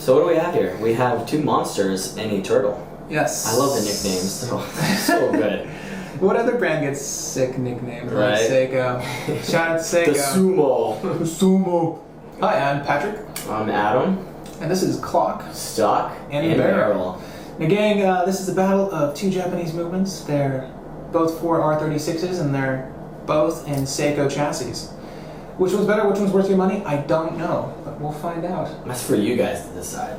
So what do we have here? We have two monsters and a turtle. Yes. I love the nicknames. So good. What other brand gets sick nicknames? Right. Like Seiko. Shout out to Seiko. The Sumo. Sumo. Hi, I'm Patrick. I'm Adam. And this is Clock. Stock. And Barrel. Now gang, this is a battle of two Japanese movements. They're both 4 R36s and they're both in Seiko chassis. Which one's better? Which one's worth your money? I don't know, but we'll find out. That's for you guys to decide.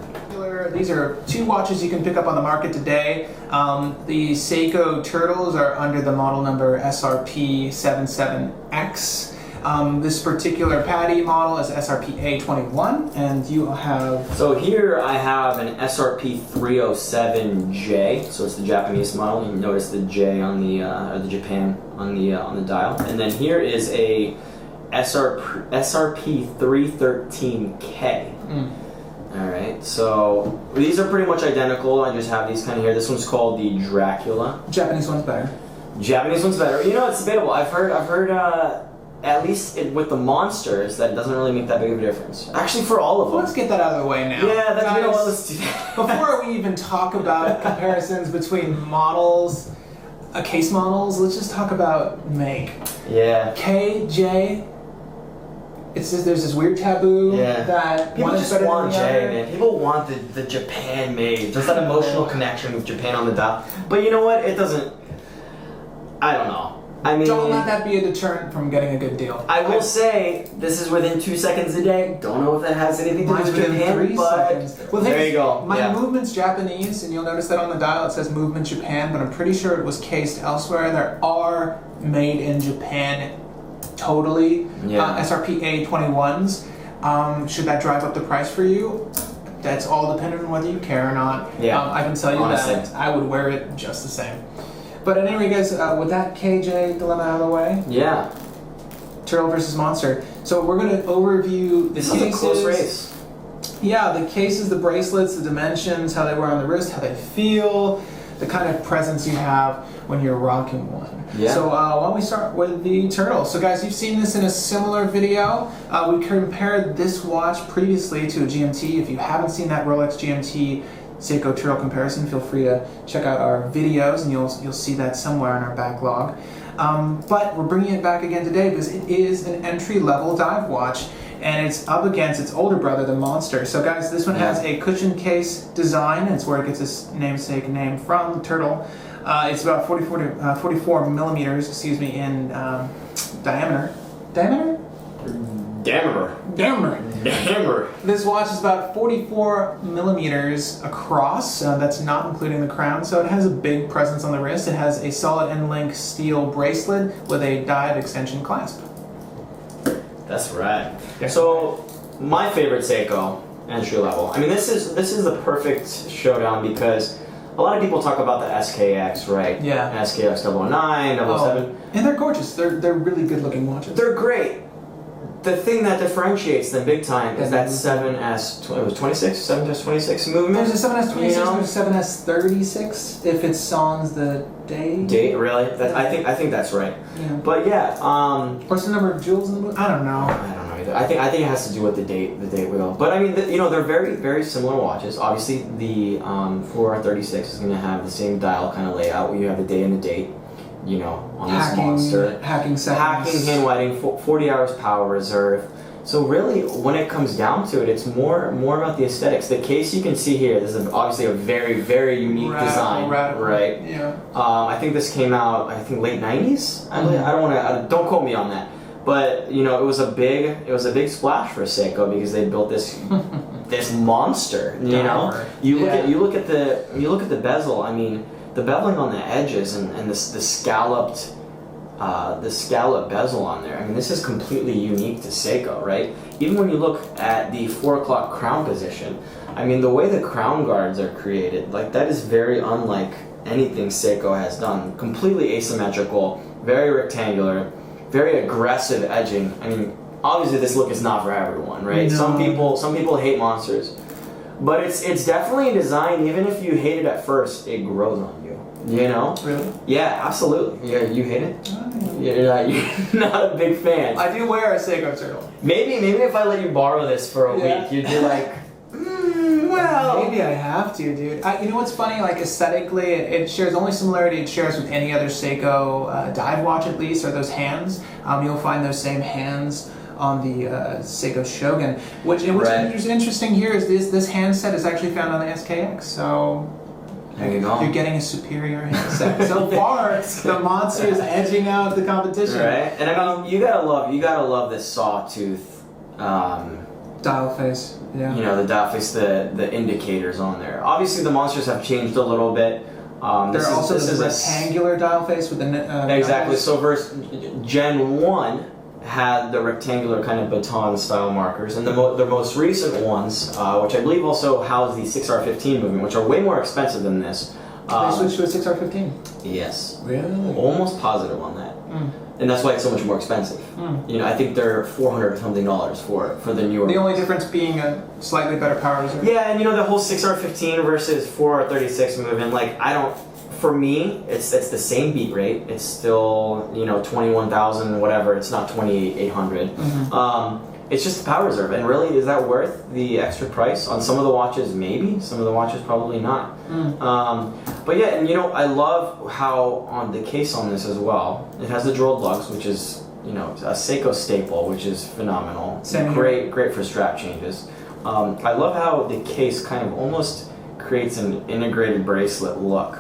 These are two watches you can pick up on the market today. The Seiko Turtles are under the model number SRP77X. This particular Patty model is SRP-A21, and you have... So here I have an SRP-307J, so it's the Japanese model. You notice the J on the Japan on the dial, and then here is a SRP-313K. Alright, so these are pretty much identical. I just have these kind of here. This one's called the Dracula. Japanese one's better. Japanese one's better. You know, it's debatable. I've heard at least with the monsters, that doesn't really make that big of a difference. Actually, for all of them. Let's get that out of the way now. Yeah, guys, you know what, let's do that. Before we even talk about comparisons between models, case models, let's just talk about make. Yeah. KJ. It's just, there's this weird taboo that people one is just better want than the other. man. People want the Japan made, just that emotional connection with Japan on the dial. But you know what? It doesn't. I don't know. I mean, don't let that be a deterrent from getting a good deal. I will say this is within 2 seconds a day. Don't know if that has anything to do with Japan, 3 but seconds. Well, there you go. My movement's Japanese, and you'll notice that on the dial it says movement Japan, but I'm pretty sure it was cased elsewhere. There are made in Japan. Totally. SRP A21s. Should that drive up the price for you? That's all dependent on whether you care or not. Yeah. I can tell you that I would wear it just the same. But anyway, guys, with that KJ dilemma out of the way. Yeah. Turtle versus monster. So we're going to overview the cases. This is a close race. Yeah, the cases, the bracelets, the dimensions, how they wear on the wrist, how they feel, the kind of presence you have when you're rocking one. Yeah. So why don't we start with the Turtle. So guys, you've seen this in a similar video. We compared this watch previously to a GMT. If you haven't seen that Rolex GMT Seiko Turtle comparison, feel free to check out our videos and you'll see that somewhere in our backlog. But we're bringing it back again today because it is an entry-level dive watch and it's up against its older brother, the Monster. So guys, this one has a cushion case design. It's where it gets its namesake name from, the Turtle. It's about 44 millimeters, excuse me, in diameter. Diameter? Diameter. This watch is about 44 millimeters across. That's not including the crown, so it has a big presence on the wrist. It has a solid end-link steel bracelet with a dyed extension clasp. That's right. Yeah. So, my favorite Seiko entry level. I mean, this is the perfect showdown because a lot of people talk about the SKX, right? Yeah. SKX 009, 007. And they're gorgeous. They're really good-looking watches. They're great. The thing that differentiates them big time is that 7S26 movement. There's a 7S26, there's a 7S36 if it's sans the day. Date, really? I think that's right. Yeah. But yeah, what's the number of jewels in the movement? I don't know. I don't know either. I think it has to do with the date wheel. But I mean, they're very, very similar watches. Obviously, the 4R36 is going to have the same dial kind of layout where you have the day and the date. On this monster. Hacking seconds. Hacking, handwriting, 40 hours power reserve. So really, when it comes down to it, it's more about the aesthetics. The case you can see here, this is obviously a very, very unique design, right? Yeah. I think this came out, late 90s. I don't quote me on that. But it was a big splash for Seiko because they built this this monster. You look at the bezel. I mean, the beveling on the edges and the scalloped bezel on there. I mean, this is completely unique to Seiko, right? Even when you look at the 4 o'clock crown position, I mean, the way the crown guards are created, that is very unlike anything Seiko has done. Completely asymmetrical, very rectangular, very aggressive edging. I mean, obviously this look is not for everyone, right? No. Some people hate monsters. But it's definitely a design, even if you hate it at first, it grows on you. Really? Yeah, absolutely. Yeah, you hate it? You're not a big fan. I do wear a Seiko Turtle. Maybe if I let you borrow this for a week, you'd be like, well, maybe I have to, dude. You know what's funny? Like aesthetically, it shares only similarity it shares with any other Seiko dive watch, at least, are those hands. You'll find those same hands on the Seiko Shogun. What's interesting here is this handset is actually found on the SKX. So there you go. You're getting a superior handset. So far, the monster is edging out the competition. Right, and I mean, you gotta love this sawtooth. Dial face. Yeah. You know, the dial face, the indicators on there. Obviously, the monsters have changed a little bit. There's also this rectangular dial face with the exactly. So versus Gen 1 had the rectangular kind of baton style markers, and the most recent ones, which I believe also house the 6R15 movement, which are way more expensive than this. They switched to a 6R15? Yes. Really? Almost positive on that. And that's why it's so much more expensive. You know, I think they're $400 something for the newer. The only difference being a slightly better power reserve. Yeah, and you know the whole 6R15 versus 4R36 movement. Like for me, it's the same beat rate. It's still 21,000 whatever. It's not 28,800. It's just the power reserve, and really, is that worth the extra price? On some of the watches, maybe. Some of the watches, probably not. But yeah, and I love how on the case on this as well, it has the drilled lugs, which is a Seiko staple, which is phenomenal. Great for strap changes. I love how the case kind of almost creates an integrated bracelet look.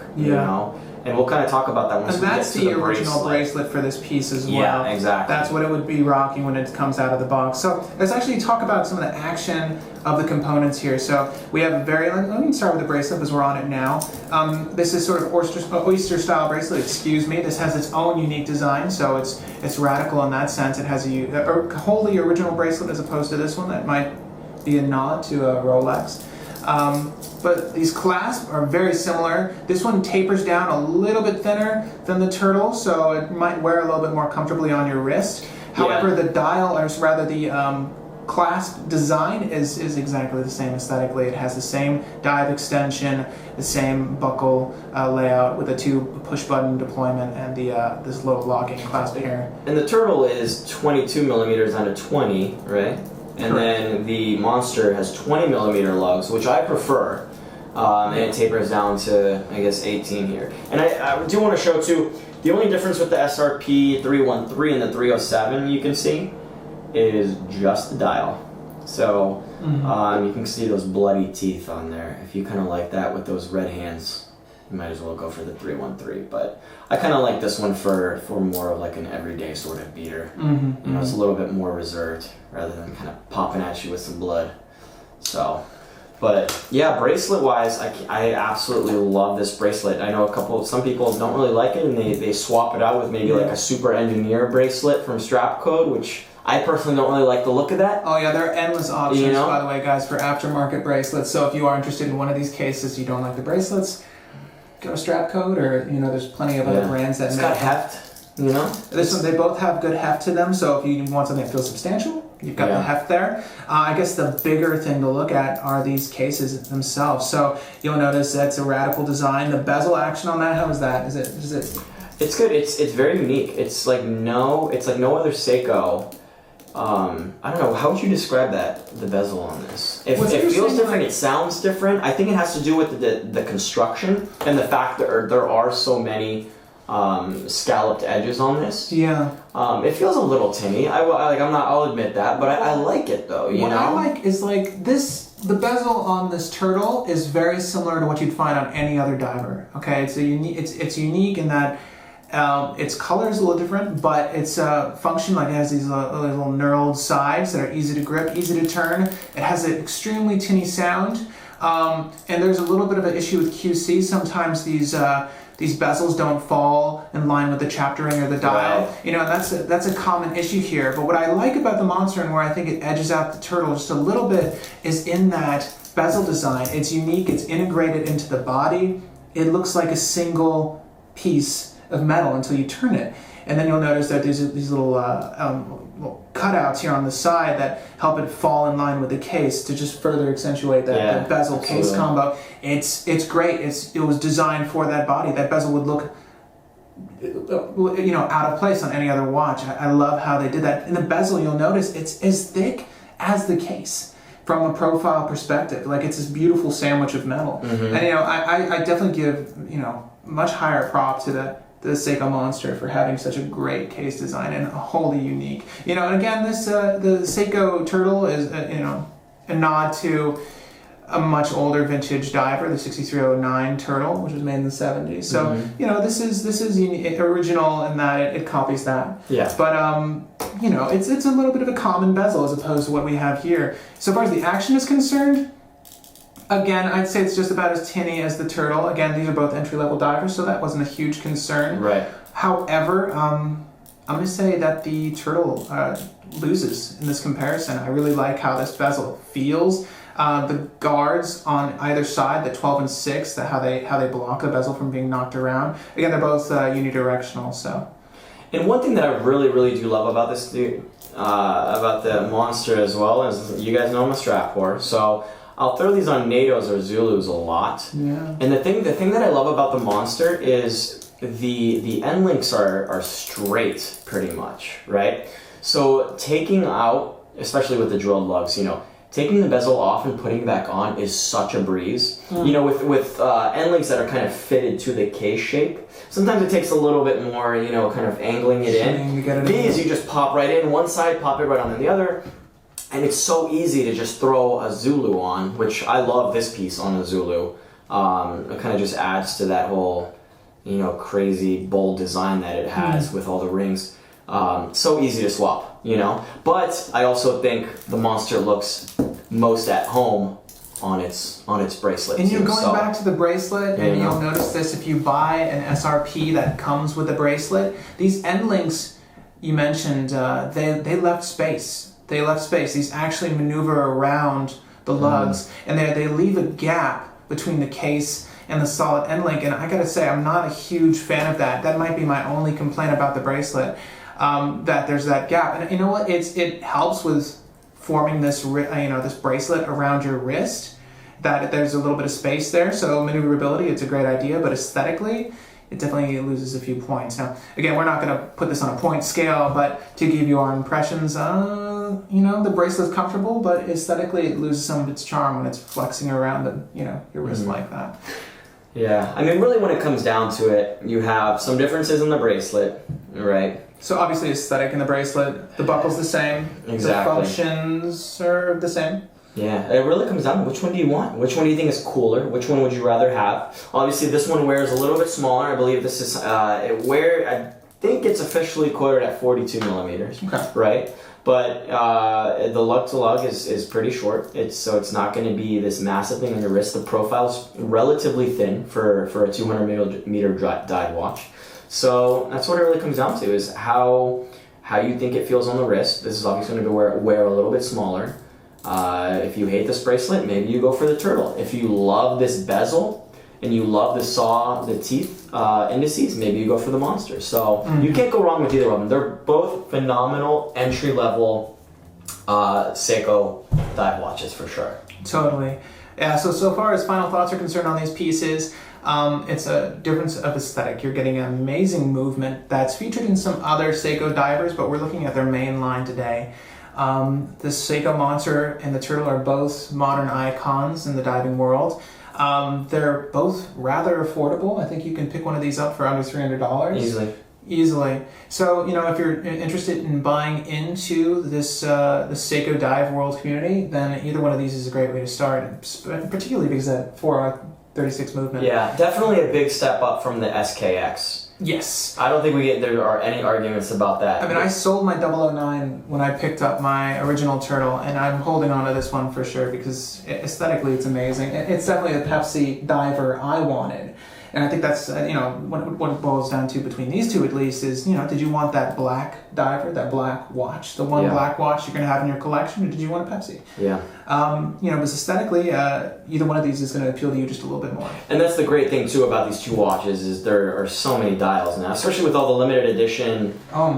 And we'll kind of talk about that once we get to the bracelet. And that's the original bracelet for this piece as well. Yeah, exactly. That's what it would be rocking when it comes out of the box. So let's actually talk about some of the action of the components here. So we have let me start with the bracelet because we're on it now. This is sort of oyster style bracelet, excuse me. This has its own unique design, so it's radical in that sense. It has a wholly original bracelet as opposed to this one that might be a nod to a Rolex. But these clasps are very similar. This one tapers down a little bit thinner than the Turtle, so it might wear a little bit more comfortably on your wrist. However, the dial, or rather the clasp design is exactly the same aesthetically. It has the same dive extension, the same buckle layout with a 2 push button deployment and this little locking clasp here. And the Turtle is 22 millimeters on a 20, right? And then the Monster has 20 millimeter lugs, which I prefer. And it tapers down to, I guess, 18 here. And I do want to show, too, the only difference with the SRP 313 and the 307 you can see is just the dial. So you can see those bloody teeth on there. If you kind of like that with those red hands, you might as well go for the 313. But I kind of like this one for more of like an everyday sort of beater. It's a little bit more reserved rather than kind of popping at you with some blood. So, but yeah, bracelet wise, I absolutely love this bracelet. I know some people don't really like it, and they swap it out with maybe like a super engineer bracelet from Strap Code, which I personally don't really like the look of that. Oh yeah, there are endless options, by the way, guys, for aftermarket bracelets. So if you are interested in one of these cases, you don't like the bracelets, go to Strap Code, or there's plenty of other brands that it's got heft. This one, they both have good heft to them. So if you want something that feels substantial, you've got the heft there. I guess the bigger thing to look at are these cases themselves. So you'll notice that's a radical design. The bezel action on that, how is that? Is it? It's good. It's very unique. It's like no other Seiko. I don't know. How would you describe the bezel on this? It feels different. It sounds different. I think it has to do with the construction and the fact that there are so many scalloped edges on this. Yeah. It feels a little tinny. I'll admit that, but I like it though. What I like is this. The bezel on this Turtle is very similar to what you'd find on any other diver. Okay, it's unique in that. Its color is a little different, but its function, it has these little knurled sides that are easy to grip, easy to turn. It has an extremely tinny sound, and there's a little bit of an issue with QC. Sometimes these bezels don't fall in line with the chapter ring or the dial. Right. And that's a common issue here. But what I like about the Monster and where I think it edges out the Turtle just a little bit is in that bezel design. It's unique. It's integrated into the body. It looks like a single piece of metal until you turn it, and then you'll notice that there's these little cutouts here on the side that help it fall in line with the case to just further accentuate that bezel case combo. It's great. It was designed for that body. That bezel would look out of place on any other watch. I love how they did that. In the bezel, you'll notice it's as thick as the case. from a profile perspective. Like, it's this beautiful sandwich of metal. Mm-hmm. And, I definitely give, much higher prop to the Seiko Monster for having such a great case design and wholly unique. And again, this the Seiko Turtle is, a nod to a much older vintage diver, the 6309 Turtle, which was made in the 70s. So, this is original in that it copies that. Yeah. But, it's a little bit of a common bezel as opposed to what we have here. So far as the action is concerned, again, I'd say it's just about as tinny as the Turtle. Again, these are both entry-level divers, so that wasn't a huge concern. Right. However, I'm going to say that the Turtle loses in this comparison. I really like how this bezel feels. The guards on either side, the 12 and 6, how they block the bezel from being knocked around. Again, they're both unidirectional. So. And one thing that I really, really do love about this, about the Monster as well, is you guys know I'm a strap whore, so I'll throw these on NATOs or Zulus a lot. Yeah. And the thing that I love about the Monster is the end links are straight, pretty much, right? So taking out, especially with the drilled lugs, taking the bezel off and putting it back on is such a breeze. With end links that are kind of fitted to the case shape, sometimes it takes a little bit more, kind of angling it in. These, you just pop right in one side, pop it right on the other, and it's so easy to just throw a Zulu on, which I love this piece on a Zulu. It kind of just adds to that whole, crazy, bold design that it has with all the rings. So easy to swap, But I also think the Monster looks most at home on its bracelet. And going back to the bracelet, and you'll notice this if you buy an SRP that comes with the bracelet, these end links you mentioned, they left space. They left space. These actually maneuver around the lugs, and they leave a gap between the case and the solid end link. And I gotta say, I'm not a huge fan of that. That might be my only complaint about the bracelet. That there's that gap, and you know what? It helps with forming this this bracelet around your wrist. That there's a little bit of space there, so maneuverability, it's a great idea. But aesthetically, it definitely loses a few points. Now, again, we're not going to put this on a point scale, but to give you our impressions, the bracelet's comfortable, but aesthetically, it loses some of its charm when it's flexing around your wrist like that. Yeah, I mean, really, when it comes down to it, you have some differences in the bracelet, right? So obviously aesthetic in the bracelet, the buckle's the same, exactly. The functions are the same. Yeah, it really comes down to which one do you want? Which one do you think is cooler? Which one would you rather have? Obviously this one wears a little bit smaller. I believe this is, I think it's officially quoted at 42 millimeters, right? But the lug to lug is pretty short. So it's not going to be this massive thing on your wrist. The profile's relatively thin for a 200 millimeter dive watch. So that's what it really comes down to, is how you think it feels on the wrist. This is obviously going to wear a little bit smaller. If you hate this bracelet, maybe you go for the Turtle. If you love this bezel and you love the teeth indices, maybe you go for the Monster. So you can't go wrong with either of them. They're both phenomenal entry-level Seiko dive watches for sure. Totally. Yeah, so far as final thoughts are concerned on these pieces, it's a difference of aesthetic. You're getting an amazing movement that's featured in some other Seiko divers, but we're looking at their main line today. The Seiko Monster and the Turtle are both modern icons in the diving world. They're both rather affordable. I think you can pick one of these up for under $300. Easily. So, if you're interested in buying into this the Seiko dive world community, then either one of these is a great way to start, particularly because that 436 movement. Yeah, definitely a big step up from the SKX. Yes. I don't think there are any arguments about that. I mean, I sold my 009 when I picked up my original Turtle, and I'm holding on to this one for sure because aesthetically it's amazing. It's definitely a Pepsi diver I wanted. And I think that's, what it boils down to between these two at least is, did you want that black diver, that black watch, the one black watch you're going to have in your collection, or did you want a Pepsi? Yeah. But aesthetically, either one of these is going to appeal to you just a little bit more. And that's the great thing, too, about these two watches is there are so many dials now, especially with all the limited edition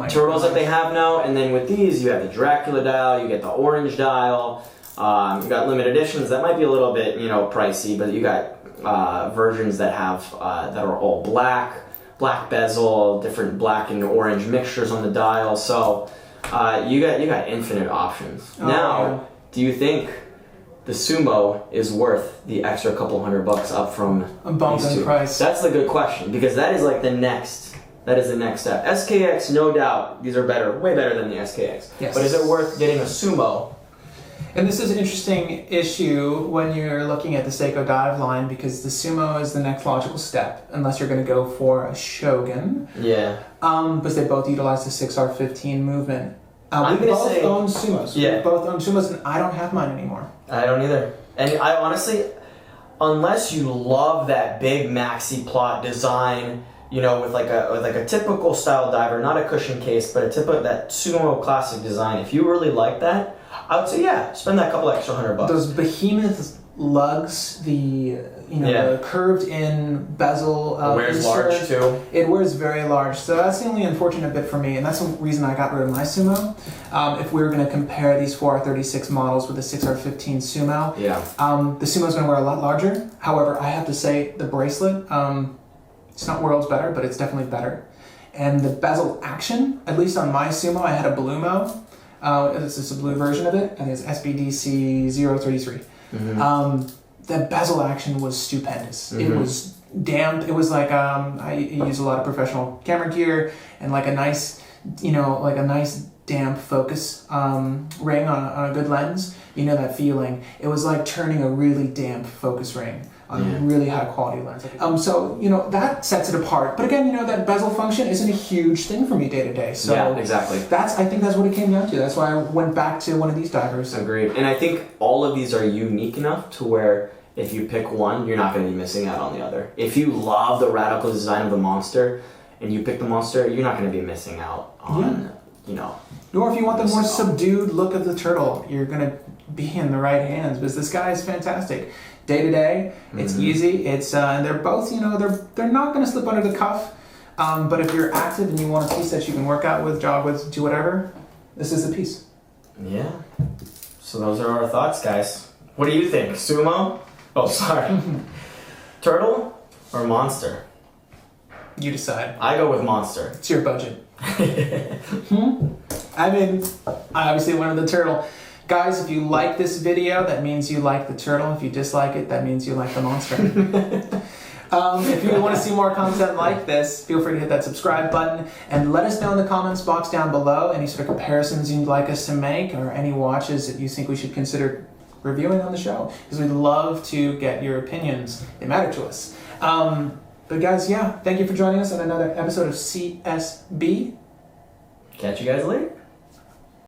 Turtles that they have now. And then with these, you have the Dracula dial, you get the orange dial, you got limited editions. That might be a little bit, pricey, but you got versions that have that are all black bezel, different black and orange mixtures on the dial. So you got infinite options. Do you think the Sumo is worth the extra couple $100 up from A bump these in two? price. That's the good question, because that is like the next step. SKX, no doubt, these are better, way better than the SKX. Yes. But is it worth getting a Sumo? And this is an interesting issue when you're looking at the Seiko dive line, because the Sumo is the next logical step, unless you're going to go for a Shogun. Yeah. Because they both utilize the 6R15 movement. I'm We gonna both say- own Sumos. Yeah. We both own Sumos, and I don't have mine anymore. I don't either. And I honestly, unless you love that big maxi plot design, you know, with like a typical style diver, not a cushion case, but that Sumo classic design. If you really like that, I would say spend that couple extra $100. Those behemoth lugs, the curved in bezel Wears insert, large too. It wears very large, so that's the only unfortunate bit for me, and that's the reason I got rid of my Sumo. If we were going to compare these 4R36 models with the 6R15 Sumo, the Sumo's going to wear a lot larger. However, I have to say the Bracelet, it's not worlds better, but it's definitely better. And the bezel action, at least on my Sumo, I had a blue mo. This is a blue version of it. I think it's SBDC 033. Mm-hmm. The bezel action was stupendous. Mm-hmm. It was damp. It was like I use a lot of professional camera gear and like a nice, damp focus ring on a good lens. You know that feeling. It was like turning a really damp focus ring on a really high quality lens. So that sets it apart. But again, that bezel function isn't a huge thing for me day to day. So yeah, exactly. I think that's what it came down to. That's why I went back to one of these divers. Agreed. And I think all of these are unique enough to where if you pick one, you're not going to be missing out on the other. If you love the radical design of the monster and you pick the monster, you're not going to be missing out on, Nor if you want the more subdued look of the turtle, you're going to be in the right hands, because this guy is fantastic. Day to day, it's easy. It's they're both, they're not going to slip under the cuff. But if you're active and you want a piece that you can work out with, jog with, do whatever, this is the piece. Yeah. So those are our thoughts, guys. What do you think? Sumo? Oh, sorry. Turtle or monster? You decide. I go with monster. It's your budget. I mean, I obviously went with the turtle. Guys, if you like this video, that means you like the turtle. If you dislike it, that means you like the monster. If you want to see more content like this, feel free to hit that subscribe button and let us know in the comments box down below any sort of comparisons you'd like us to make or any watches that you think we should consider reviewing on the show, because we'd love to get your opinions. They matter to us. But guys, thank you for joining us on another episode of CSB. Catch you guys later.